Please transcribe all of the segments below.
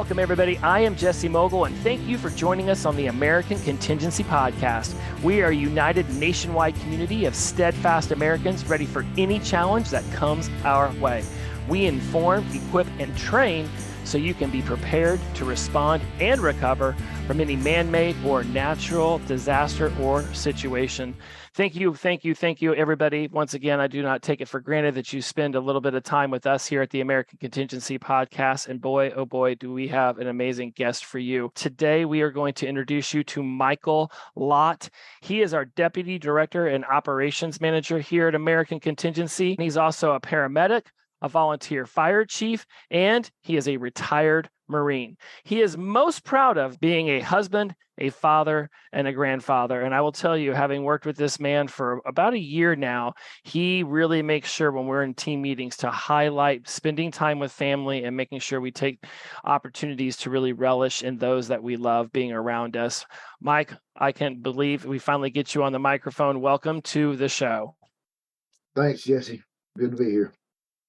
Welcome, everybody. I am Jesse Mogul, and thank you for joining us on the American Contingency Podcast. We are a united nationwide community of steadfast Americans ready for any challenge that comes our way. We inform, equip, and train so you can be prepared to respond and recover from any man-made or natural disaster or situation. Thank you, everybody. Once again, I do not take it for granted that you spend a little bit of time with us here at the American Contingency Podcast. And boy, oh boy, do we have an amazing guest for you. Today, we are going to introduce you to Michael Lott. He is our Deputy Director and Operations Manager here at American Contingency. He's also a paramedic, a volunteer fire chief, and he is a retired Marine. He is most proud of being a husband, a father, and a grandfather. And I will tell you, having worked with this man for about a year now, he really makes sure when we're in team meetings to highlight spending time with family and making sure we take opportunities to really relish in those that we love being around us. Mike, I can't believe we finally get you on the microphone. Welcome to the show. Thanks, Jesse. Good to be here.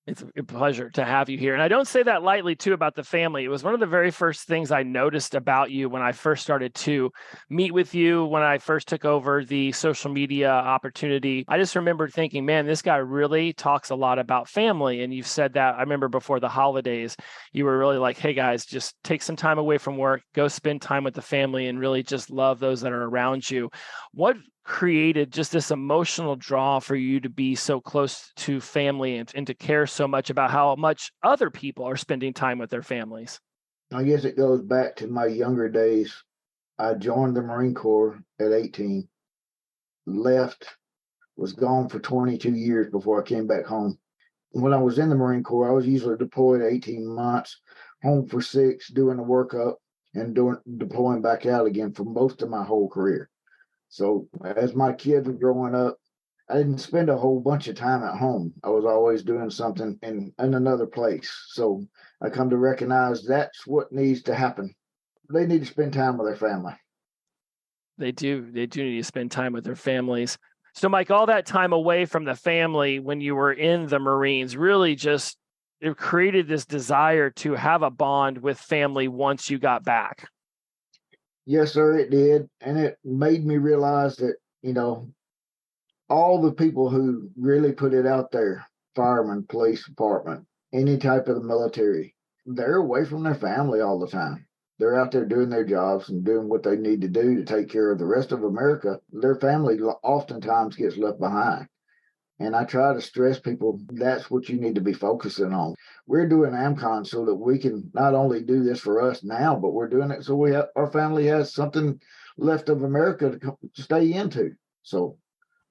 It's a pleasure to have you here. And I don't say that lightly, too, about the family. It was one of the very first things I noticed about you when I first started to meet with you, when I first took over the social media opportunity. I just remember thinking, man, this guy really talks a lot about family. And you've said that. I remember before the holidays, you were really like, hey, guys, just take some time away from work, go spend time with the family and really just love those that are around you. What created just this emotional draw for you to be so close to family and to care so much about how much other people are spending time with their families? I guess it goes back to my younger days. I joined the Marine Corps at 18, left, was gone for 22 years before I came back home. When I was in the Marine Corps, I was usually deployed 18 months, home for 6, doing the workup and deploying back out again for most of my whole career. So as my kids were growing up, I didn't spend a whole bunch of time at home. I was always doing something in another place. So I come to recognize that's what needs to happen. They need to spend time with their family. They do. They do need to spend time with their families. So, Mike, all that time away from the family when you were in the Marines really just it created this desire to have a bond with family once you got back. Yes, sir, it did. And it made me realize that, all the people who really put it out there, firemen, police department, any type of the military, they're away from their family all the time. They're out there doing their jobs and doing what they need to do to take care of the rest of America. Their family oftentimes gets left behind. And I try to stress people, that's what you need to be focusing on. We're doing AmCon so that we can not only do this for us now, but we're doing it so our family has something left of America to stay into. So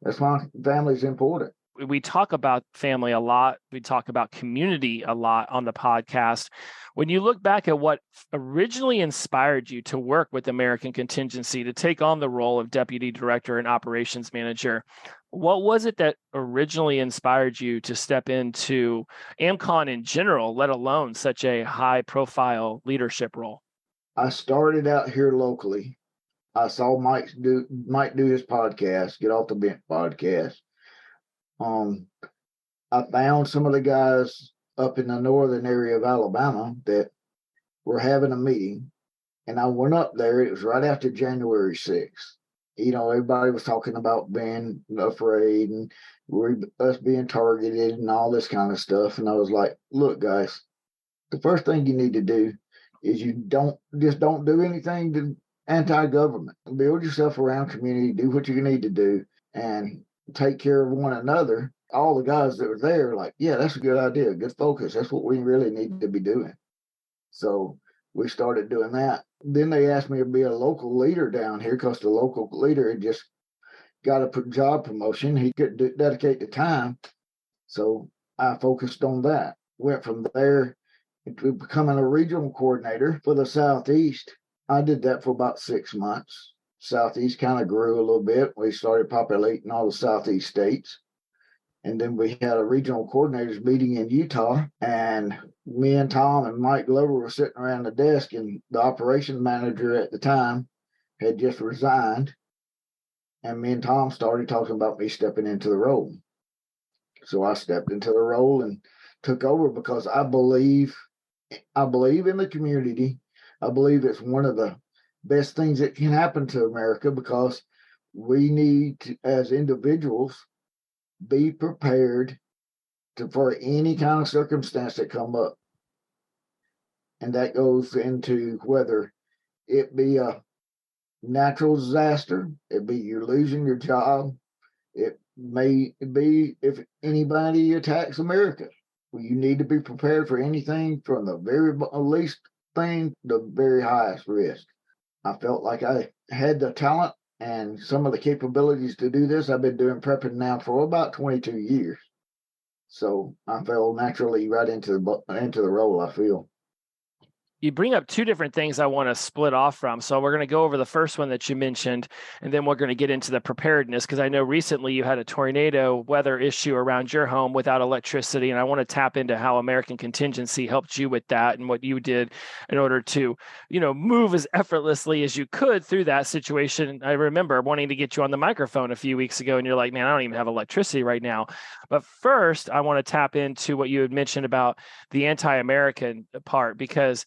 that's why family is important. We talk about family a lot. We talk about community a lot on the podcast. When you look back at what originally inspired you to work with American Contingency, to take on the role of Deputy Director and Operations Manager, what was it that originally inspired you to step into AmCon in general, let alone such a high-profile leadership role? I started out here locally. I saw Mike do his podcast, Get Off the Bench podcast. I found some of the guys up in the northern area of Alabama that were having a meeting, and I went up there. It was right after January 6th. Everybody was talking about being afraid and us being targeted and all this kind of stuff. And I was like, look, guys, the first thing you need to do is you don't do anything to anti-government. Build yourself around community, do what you need to do, and take care of one another. All the guys that were there were like, yeah, that's a good idea, good focus. That's what we really need to be doing. So we started doing that. Then they asked me to be a local leader down here because the local leader had just got a job promotion. He couldn't dedicate the time. So I focused on that. Went from there into becoming a regional coordinator for the Southeast. I did that for about 6 months. Southeast kind of grew a little bit. We started populating all the Southeast states. And then we had a regional coordinators meeting in Utah, and me and Tom and Mike Glover were sitting around the desk, and the operations manager at the time had just resigned. And me and Tom started talking about me stepping into the role. So I stepped into the role and took over because I believe in the community. I believe it's one of the best things that can happen to America, because we need to, as individuals, be prepared for any kind of circumstance that come up. And that goes into whether it be a natural disaster, it be you're losing your job, it may be if anybody attacks America. You need to be prepared for anything from the very least thing to the very highest risk. I felt like I had the talent and some of the capabilities to do this. I've been doing prepping now for about 22 years. So I fell naturally right into the role, I feel. You bring up two different things I want to split off from. So we're going to go over the first one that you mentioned, and then we're going to get into the preparedness, because I know recently you had a tornado weather issue around your home without electricity. And I want to tap into how American Contingency helped you with that and what you did in order to, move as effortlessly as you could through that situation. I remember wanting to get you on the microphone a few weeks ago, and you're like, man, I don't even have electricity right now. But first, I want to tap into what you had mentioned about the anti-American part, because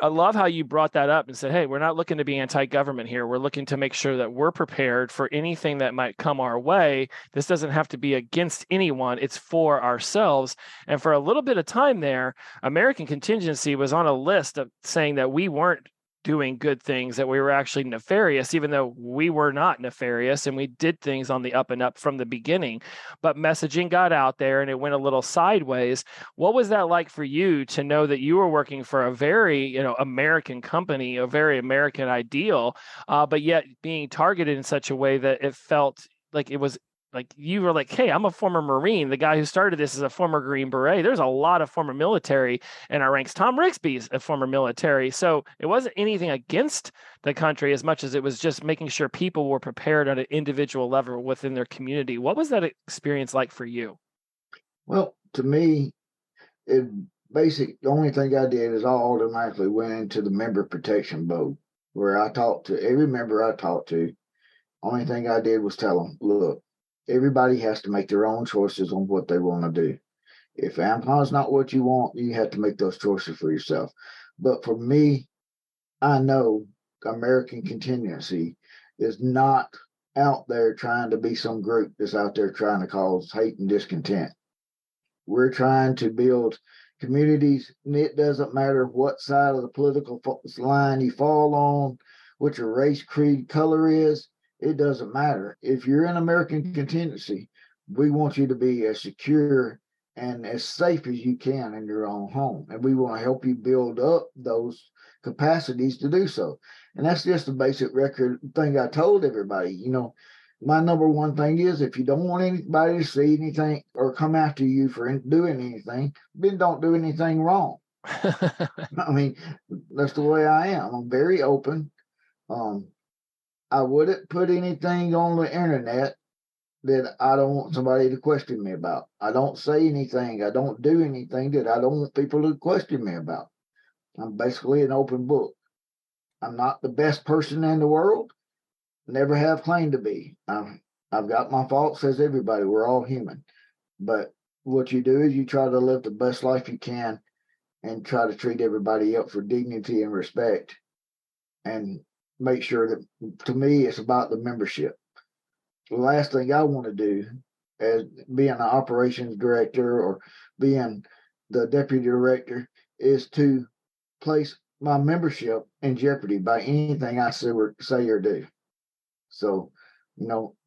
I love how you brought that up and said, hey, we're not looking to be anti-government here. We're looking to make sure that we're prepared for anything that might come our way. This doesn't have to be against anyone. It's for ourselves. And for a little bit of time there, American Contingency was on a list of saying that we weren't doing good things, that we were actually nefarious, even though we were not nefarious and we did things on the up and up from the beginning. But messaging got out there and it went a little sideways. What was that like for you to know that you were working for a very, American company, a very American ideal, but yet being targeted in such a way that it felt like it was like you were like, hey, I'm a former Marine. The guy who started this is a former Green Beret. There's a lot of former military in our ranks. Tom Rigsby's a former military. So it wasn't anything against the country as much as it was just making sure people were prepared on an individual level within their community. What was that experience like for you? Well, to me, the only thing I did is I automatically went into the member protection board, where I talked to every member I talked to. Only thing I did was tell them, look, everybody has to make their own choices on what they want to do. If AmCon is not what you want, you have to make those choices for yourself. But for me, I know American Contingency is not out there trying to be some group that's out there trying to cause hate and discontent. We're trying to build communities, and it doesn't matter what side of the political line you fall on, what your race, creed, color is. It doesn't matter. If you're in American Contingency, we want you to be as secure and as safe as you can in your own home. And we want to help you build up those capacities to do so. And that's just the basic record thing I told everybody. My number one thing is, if you don't want anybody to see anything or come after you for doing anything, then don't do anything wrong. I mean, that's the way I am. I'm very open. I wouldn't put anything on the internet that I don't want somebody to question me about. I don't say anything. I don't do anything that I don't want people to question me about. I'm basically an open book. I'm not the best person in the world. Never have claimed to be. I've got my faults, as everybody. We're all human. But what you do is you try to live the best life you can and try to treat everybody else with dignity and respect. And make sure that, to me, it's about the membership. The last thing I want to do, as being an operations director or being the deputy director, is to place my membership in jeopardy by anything I say or do. So,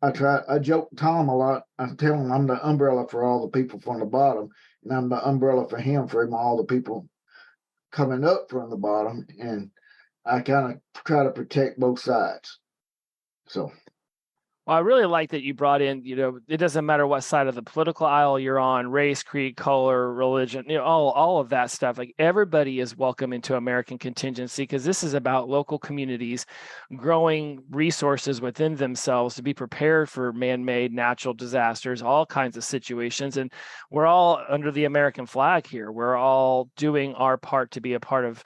I joke Tom a lot. I tell him I'm the umbrella for all the people from the bottom, and I'm the umbrella for him for all the people coming up from the bottom. And I kind of try to protect both sides. So. Well, I really like that you brought in, it doesn't matter what side of the political aisle you're on, race, creed, color, religion, all of that stuff. Like, everybody is welcome into American Contingency, because this is about local communities growing resources within themselves to be prepared for man-made natural disasters, all kinds of situations. And we're all under the American flag here. We're all doing our part to be a part of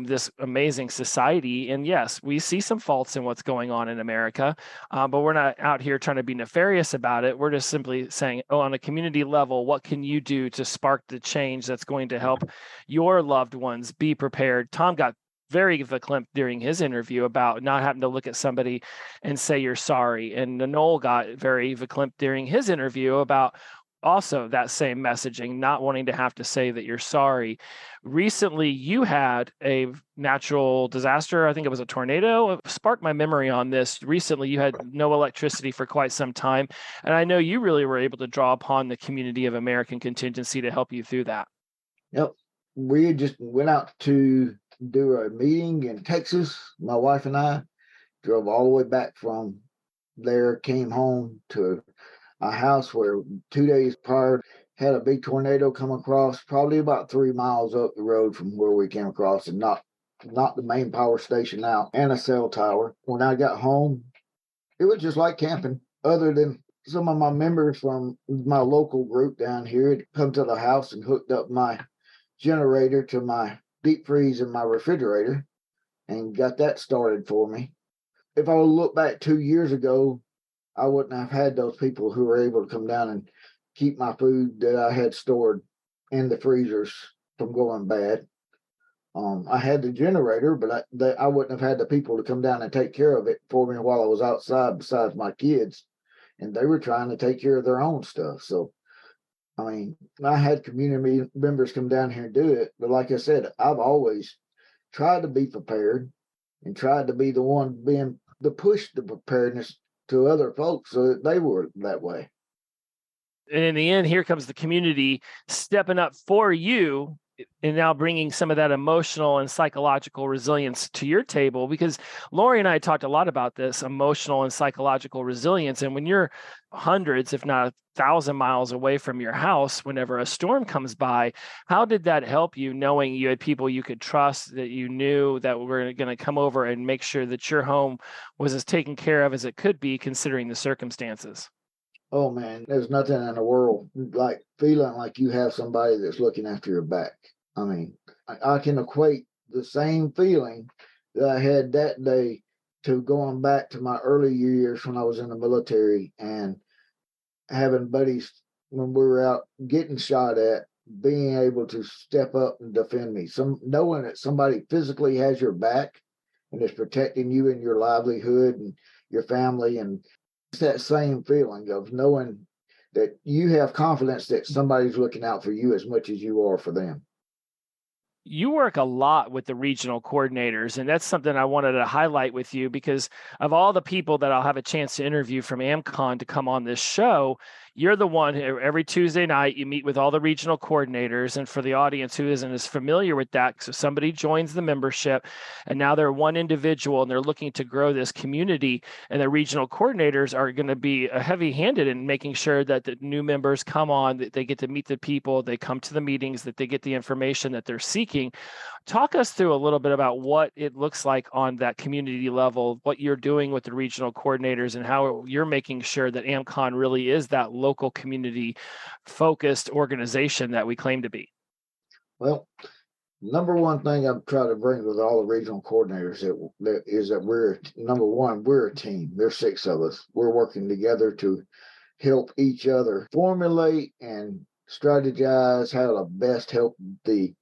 this amazing society. And yes, we see some faults in what's going on in America, but we're not out here trying to be nefarious about it. We're just simply saying, on a community level, what can you do to spark the change that's going to help your loved ones be prepared? Tom got very verklempt during his interview about not having to look at somebody and say you're sorry. And Noel got very verklempt during his interview about also that same messaging, not wanting to have to say that you're sorry. Recently, you had a natural disaster. I think it was a tornado. It sparked my memory on this. Recently, you had no electricity for quite some time. And I know you really were able to draw upon the community of American Contingency to help you through that. Yep. We just went out to do a meeting in Texas. My wife and I drove all the way back from there, came home to a house where 2 days prior had a big tornado come across, probably about 3 miles up the road from where we came across, and not the main power station out, and a cell tower. When I got home, it was just like camping, other than some of my members from my local group down here had come to the house and hooked up my generator to my deep freeze and my refrigerator and got that started for me. If I would look back 2 years ago, I wouldn't have had those people who were able to come down and keep my food that I had stored in the freezers from going bad. I had the generator, but I wouldn't have had the people to come down and take care of it for me while I was outside besides my kids. And they were trying to take care of their own stuff. So, I mean, I had community members come down here and do it. But like I said, I've always tried to be prepared and tried to be the one being the push the preparedness to other folks so that they were that way. And in the end, here comes the community stepping up for you and now bringing some of that emotional and psychological resilience to your table, because Lori and I talked a lot about this emotional and psychological resilience. And when you're hundreds, if not 1,000 miles away from your house, whenever a storm comes by, how did that help you, knowing you had people you could trust, that you knew that were going to come over and make sure that your home was as taken care of as it could be, considering the circumstances? Oh man, there's nothing in the world like feeling like you have somebody that's looking after your back. I mean, I can equate the same feeling that I had that day to going back to my early years when I was in the military and having buddies when we were out getting shot at, being able to step up and defend me. Knowing that somebody physically has your back and is protecting you and your livelihood and your family, and it's that same feeling of knowing that you have confidence that somebody's looking out for you as much as you are for them. You work a lot with the regional coordinators, and that's something I wanted to highlight with you, because of all the people that I'll have a chance to interview from AmCon to come on this show, you're the one who every Tuesday night you meet with all the regional coordinators. And for the audience who isn't as familiar with that, so somebody joins the membership and now they're one individual and they're looking to grow this community, and the regional coordinators are going to be heavy-handed in making sure that the new members come on, that they get to meet the people, they come to the meetings, that they get the information that they're seeking. Talk us through a little bit about what it looks like on that community level, what you're doing with the regional coordinators, and how you're making sure that AmCon really is that local community focused organization that we claim to be. Well, number one thing I'm trying to bring with all the regional coordinators is that we're a team. There's 6 of us. We're working together to help each other formulate and strategize how to best help the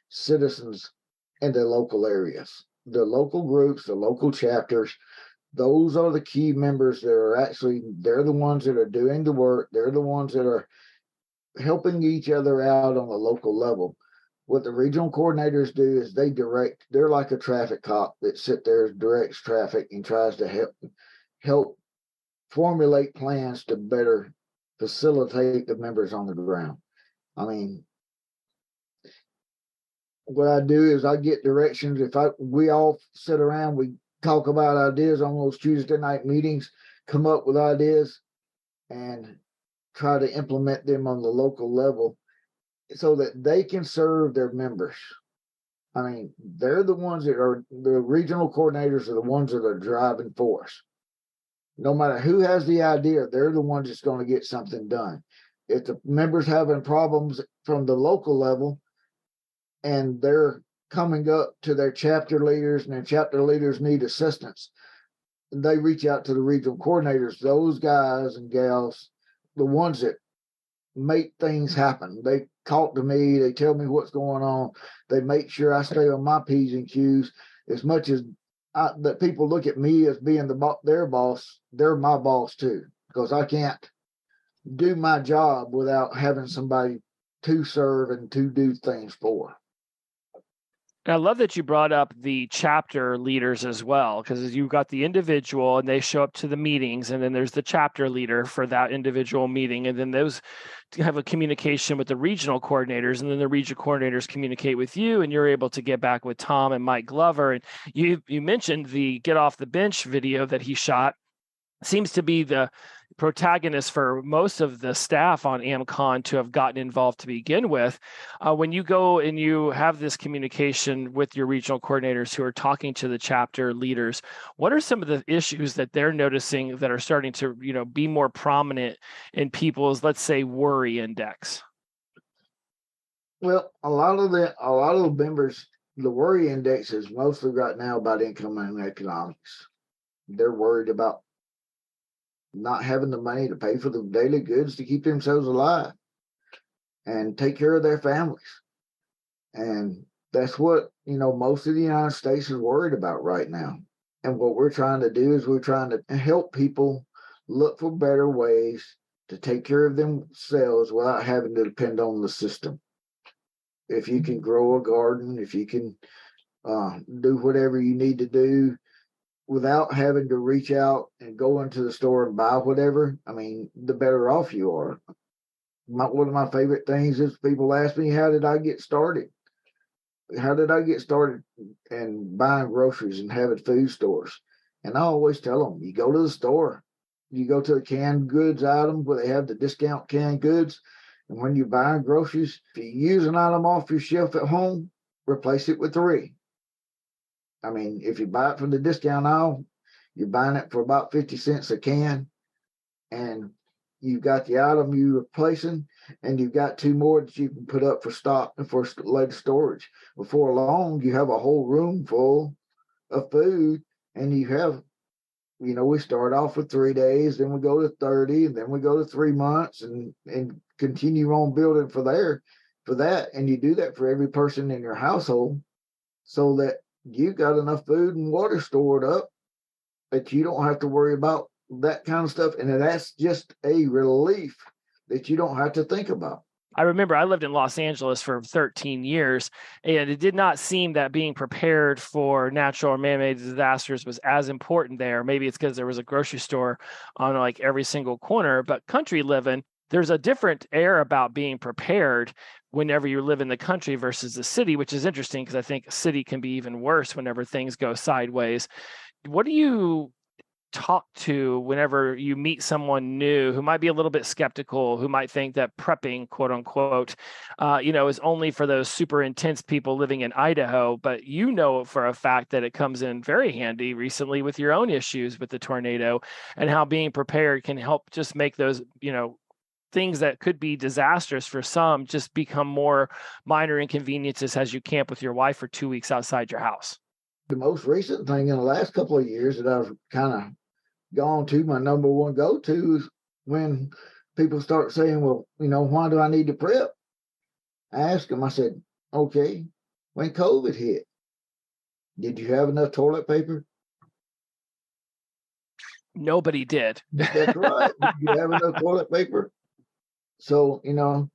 citizens in the local areas, the local groups, the local chapters. Those are the key members that are they're the ones that are doing the work. They're the ones that are helping each other out on the local level. What the regional coordinators do is they're like a traffic cop that sit there, directs traffic, and tries to help formulate plans to better facilitate the members on the ground. I mean, what I do is I get directions. We all sit around, we talk about ideas on those Tuesday night meetings, come up with ideas and try to implement them on the local level so that they can serve their members. I mean, they're the ones that are the regional coordinators are the ones that are driving force. No matter who has the idea, they're the ones that's going to get something done. If the members having problems from the local level and they're coming up to their chapter leaders and their chapter leaders need assistance, they reach out to the regional coordinators. Those guys and gals, the ones that make things happen, they talk to me, they tell me what's going on, they make sure I stay on my P's and Q's. as much as that people look at me as being their boss, they're my boss too, because I can't do my job without having somebody to serve and to do things for. And I love that you brought up the chapter leaders as well, because you've got the individual and they show up to the meetings, and then there's the chapter leader for that individual meeting. And then those have a communication with the regional coordinators, and then the regional coordinators communicate with you, and you're able to get back with Tom and Mike Glover. And you mentioned the get off the bench video that he shot. Seems to be the protagonist for most of the staff on AmCon to have gotten involved to begin with. When you go and you have this communication with your regional coordinators who are talking to the chapter leaders, what are some of the issues that they're noticing that are starting to, be more prominent in people's, let's say, worry index? Well, a lot of the members, the worry index is mostly right now about income and economics. They're worried about not having the money to pay for the daily goods to keep themselves alive and take care of their families. And that's what, most of the United States is worried about right now. And what we're trying to do is we're trying to help people look for better ways to take care of themselves without having to depend on the system. If you can grow a garden, if you can do whatever you need to do without having to reach out and go into the store and buy whatever, the better off you are. One of my favorite things is people ask me, how did I get started? How did I get started in buying groceries and having food stores? And I always tell them, you go to the store, you go to the canned goods item where they have the discount canned goods. And when you're buying groceries, if you use an item off your shelf at home, replace it with 3. If you buy it from the discount aisle, you're buying it for about 50 cents a can, and you've got the item you're replacing, and you've got 2 more that you can put up for stock and for later storage. Before long, you have a whole room full of food, and you have, we start off with 3 days, then we go to 30, and then we go to 3 months, and continue on building for that, and you do that for every person in your household, so that you got enough food and water stored up that you don't have to worry about that kind of stuff. And that's just a relief that you don't have to think about. I remember I lived in Los Angeles for 13 years, and it did not seem that being prepared for natural or man-made disasters was as important there. Maybe it's because there was a grocery store on like every single corner, but country living, there's a different air about being prepared whenever you live in the country versus the city, which is interesting because I think a city can be even worse whenever things go sideways. What do you talk to whenever you meet someone new who might be a little bit skeptical, who might think that prepping, quote unquote, is only for those super intense people living in Idaho, but for a fact that it comes in very handy recently with your own issues with the tornado, and how being prepared can help just make those, things that could be disastrous for some just become more minor inconveniences as you camp with your wife for 2 weeks outside your house. The most recent thing in the last couple of years that I've kind of gone to, my number one go-to, is when people start saying, well, why do I need to prep? I asked them, I said, okay, when COVID hit, did you have enough toilet paper? Nobody did. That's right. Did you have enough toilet paper? So, now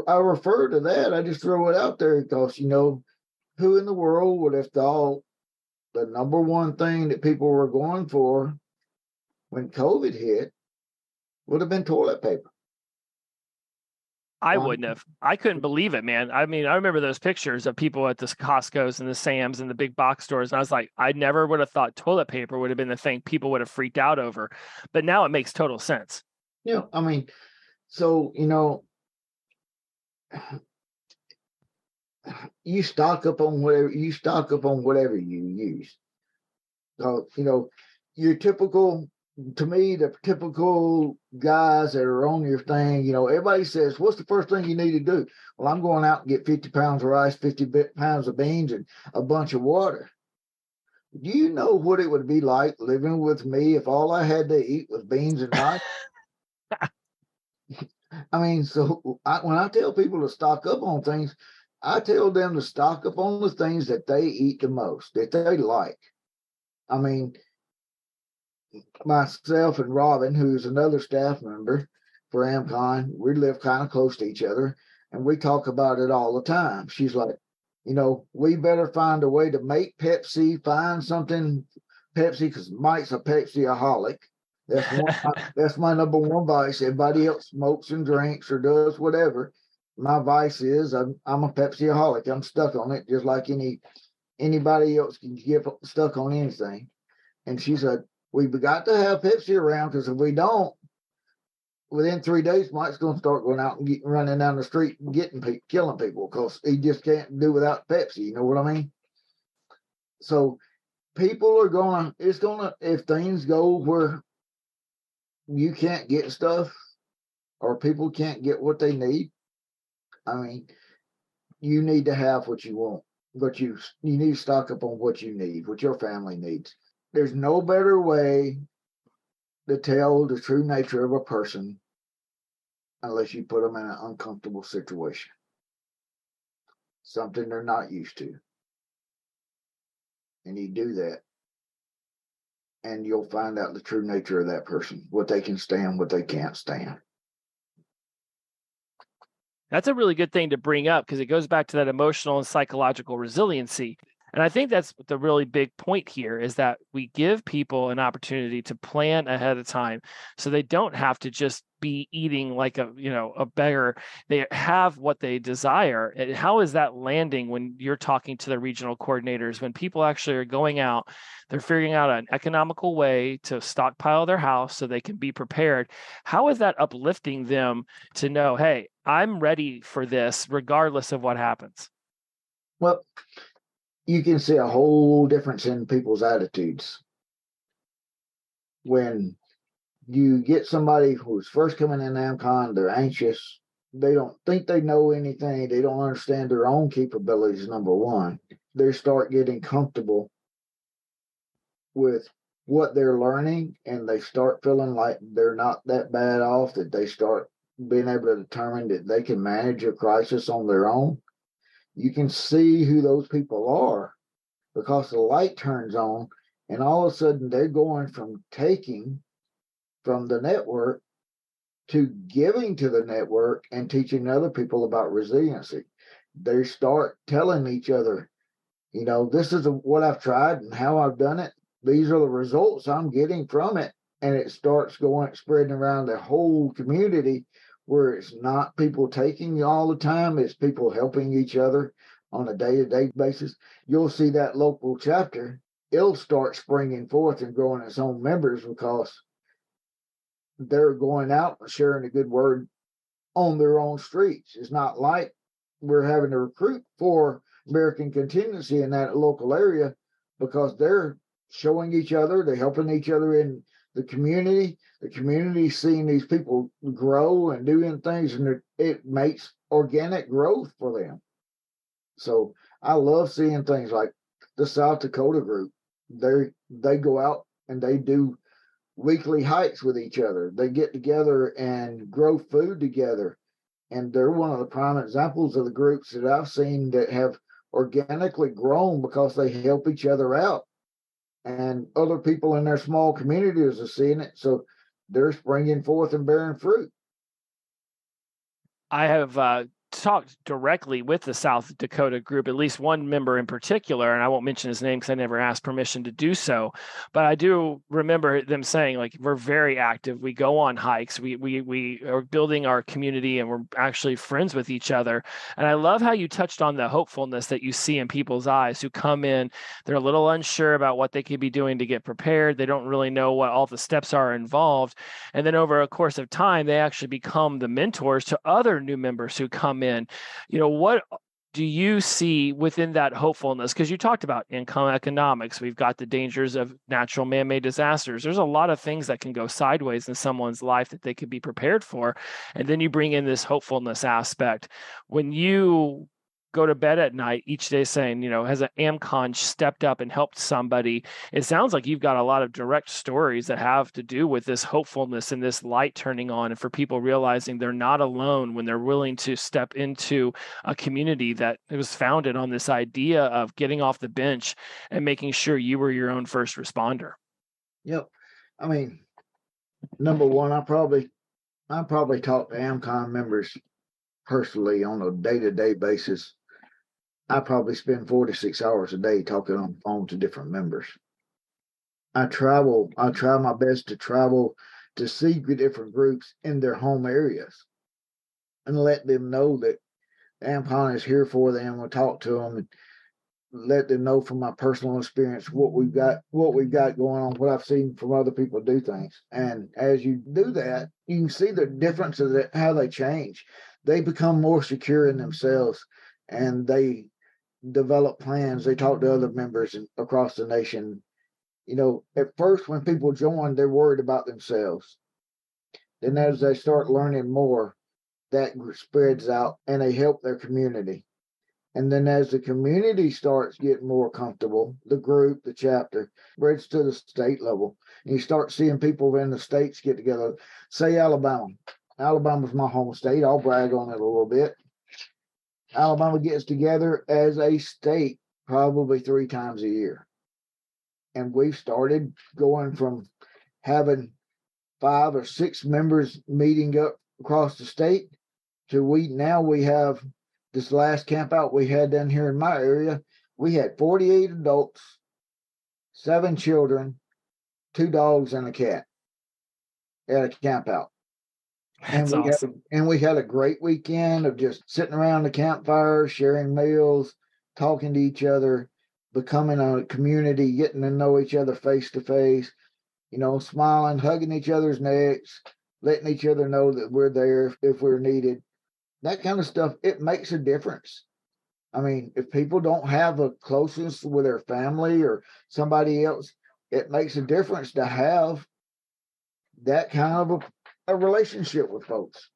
I refer to that. I just throw it out there because, who in the world would have thought the number one thing that people were going for when COVID hit would have been toilet paper? I wouldn't have. I couldn't believe it, man. I remember those pictures of people at the Costco's and the Sam's and the big box stores. And I was like, I never would have thought toilet paper would have been the thing people would have freaked out over. But now it makes total sense. So, you stock up on whatever you use. So, your typical, to me, the typical guys that are on your thing, everybody says, what's the first thing you need to do? Well, I'm going out and get 50 pounds of rice, 50 pounds of beans, and a bunch of water. Do you know what it would be like living with me if all I had to eat was beans and rice? When I tell people to stock up on things, I tell them to stock up on the things that they eat the most, that they like. I mean, myself and Robin, who's another staff member for AmCon, we live kind of close to each other, and we talk about it all the time. She's like, we better find a way to make Pepsi, find something Pepsi, because Mike's a Pepsi-aholic. That's my number one vice. Everybody else smokes and drinks or does whatever. My vice is I'm a Pepsi-aholic. I'm stuck on it, just like anybody else can get stuck on anything. And she said, we've got to have Pepsi around, because if we don't, within 3 days, Mike's going to start going out and running down the street and killing people, because he just can't do without Pepsi. You know what I mean? So people are if things go where you can't get stuff or people can't get what they need, I mean, you need to have what you want, but you need to stock up on what you need, what your family needs. There's no better way to tell the true nature of a person unless you put them in an uncomfortable situation, something they're not used to. And you do that, and you'll find out the true nature of that person, what they can stand, what they can't stand. That's a really good thing to bring up, because it goes back to that emotional and psychological resiliency. And I think that's the really big point here, is that we give people an opportunity to plan ahead of time, so they don't have to just be eating like a beggar. They have what they desire. And how is that landing when you're talking to the regional coordinators, when people actually are going out, they're figuring out an economical way to stockpile their house so they can be prepared? How is that uplifting them to know, hey, I'm ready for this regardless of what happens? Well, you can see a whole difference in people's attitudes. When you get somebody who's first coming in AmCon, they're anxious. They don't think they know anything. They don't understand their own capabilities, number one. They start getting comfortable with what they're learning, and they start feeling like they're not that bad off, that they start being able to determine that they can manage a crisis on their own. You can see who those people are because the light turns on, and all of a sudden they're going from taking from the network to giving to the network and teaching other people about resiliency. They start telling each other, this is what I've tried and how I've done it. These are the results I'm getting from it. And it starts spreading around the whole community, where it's not people taking all the time, it's people helping each other on a day-to-day basis. You'll see that local chapter, it'll start springing forth and growing its own members, because they're going out and sharing a good word on their own streets. It's not like we're having to recruit for American Contingency in that local area, because they're showing each other, they're helping each other in the community seeing these people grow and doing things, and it makes organic growth for them. So I love seeing things like the South Dakota group. They go out and they do weekly hikes with each other. They get together and grow food together. And they're one of the prime examples of the groups that I've seen that have organically grown because they help each other out. And other people in their small communities are seeing it. So they're springing forth and bearing fruit. I have talked directly with the South Dakota group, at least one member in particular, and I won't mention his name because I never asked permission to do so. But I do remember them saying, like, we're very active. We go on hikes. We are building our community, and we're actually friends with each other. And I love how you touched on the hopefulness that you see in people's eyes who come in. They're a little unsure about what they could be doing to get prepared. They don't really know what all the steps are involved. And then over a course of time, they actually become the mentors to other new members who come in. What do you see within that hopefulness? Because you talked about income economics. We've got the dangers of natural man-made disasters. There's a lot of things that can go sideways in someone's life that they could be prepared for. And then you bring in this hopefulness aspect. When you go to bed at night each day saying, has an AmCon stepped up and helped somebody? It sounds like you've got a lot of direct stories that have to do with this hopefulness and this light turning on, and for people realizing they're not alone when they're willing to step into a community that was founded on this idea of getting off the bench and making sure you were your own first responder. Yep. I mean, number one, I probably talk to AmCon members personally on a day-to-day basis. I probably spend 4 to 6 hours a day talking on the phone to different members. I try my best to travel to see different groups in their home areas and let them know that AmCon is here for them. We'll talk to them and let them know from my personal experience what we've got going on, what I've seen from other people do things. And as you do that, you can see the difference of how they change. They become more secure in themselves, and they develop plans. They talk to other members across the nation. At first, when people join, they're worried about themselves. Then as they start learning more, that spreads out and they help their community. And then as the community starts getting more comfortable, the group, the chapter, spreads to the state level. And you start seeing people in the states get together. Say Alabama. Alabama's my home state. I'll brag on it a little bit. Alabama gets together as a state probably 3 times a year. And we've started going from having 5 or 6 members meeting up across the state to we have this last camp out we had down here in my area. We had 48 adults, 7 children, 2 dogs, and a cat at a camp out. That's awesome. We had a great weekend of just sitting around the campfire, sharing meals, talking to each other, becoming a community, getting to know each other face to face, smiling, hugging each other's necks, letting each other know that we're there if we're needed. That kind of stuff, it makes a difference. I mean, if people don't have a closeness with their family or somebody else, it makes a difference to have that kind of a relationship with folks.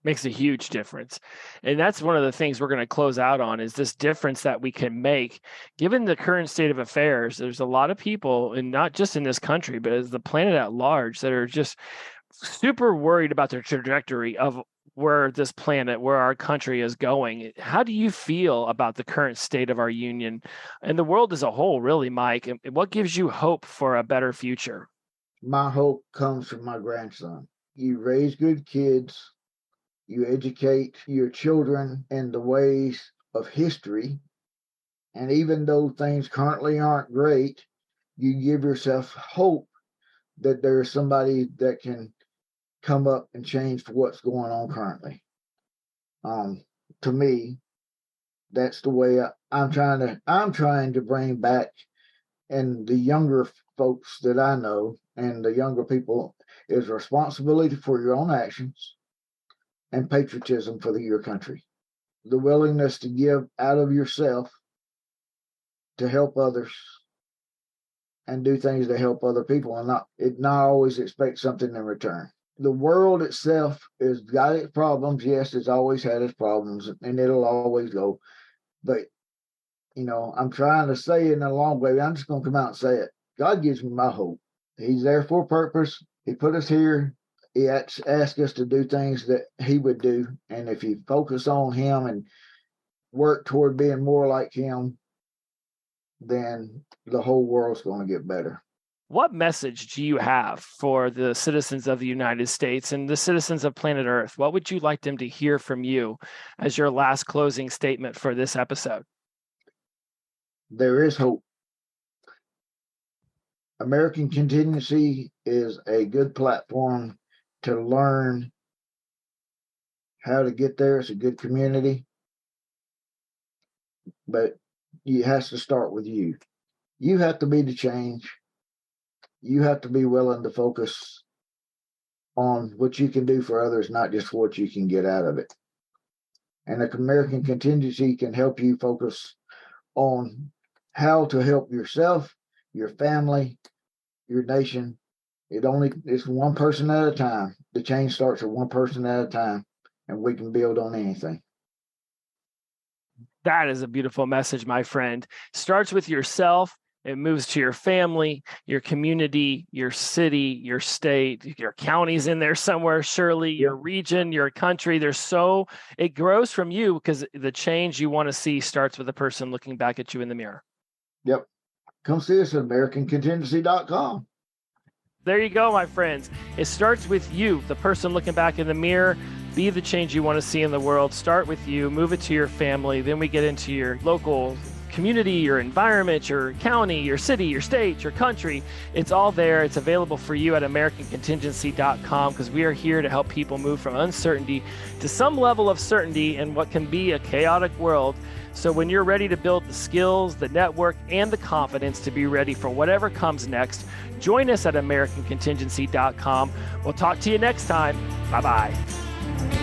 Makes a huge difference. And that's one of the things we're going to close out on, is this difference that we can make. Given the current state of affairs, there's a lot of people, and not just in this country, but as the planet at large, that are just super worried about their trajectory of where this planet, where our country is going. How do you feel about the current state of our union and the world as a whole, really, Mike? And what gives you hope for a better future? My hope comes from my grandson. You raise good kids, you educate your children in the ways of history, and even though things currently aren't great, you give yourself hope that there's somebody that can come up and change for what's going on currently. To me, that's the way I'm trying to bring back, and the younger folks that I know and the younger people, is responsibility for your own actions and patriotism for your country. The willingness to give out of yourself to help others and do things to help other people, and not always expect something in return. The world itself has got its problems. Yes, it's always had its problems, and it'll always go. But, I'm trying to say it in a long way. I'm just going to come out and say it. God gives me my hope. He's there for a purpose. He put us here. He asked us to do things that he would do. And if you focus on him and work toward being more like him, then the whole world's going to get better. What message do you have for the citizens of the United States and the citizens of planet Earth? What would you like them to hear from you as your last closing statement for this episode? There is hope. American Contingency is a good platform to learn how to get there. It's a good community, but it has to start with you. You have to be the change. You have to be willing to focus on what you can do for others, not just what you can get out of it. And the American Contingency can help you focus on how to help yourself, your family, your nation. It's one person at a time. The change starts with one person at a time, and we can build on anything. That is a beautiful message, my friend. Starts with yourself. It moves to your family, your community, your city, your state, your county's in there somewhere, surely, your region, your country. It grows from you because the change you want to see starts with a person looking back at you in the mirror. Yep. Come see us at AmericanContingency.com. There you go, my friends. It starts with you, the person looking back in the mirror. Be the change you want to see in the world. Start with you, move it to your family. Then we get into your local community, your environment, your county, your city, your state, your country. It's all there. It's available for you at AmericanContingency.com because we are here to help people move from uncertainty to some level of certainty in what can be a chaotic world. So when you're ready to build the skills, the network, and the confidence to be ready for whatever comes next, join us at AmericanContingency.com. We'll talk to you next time. Bye-bye.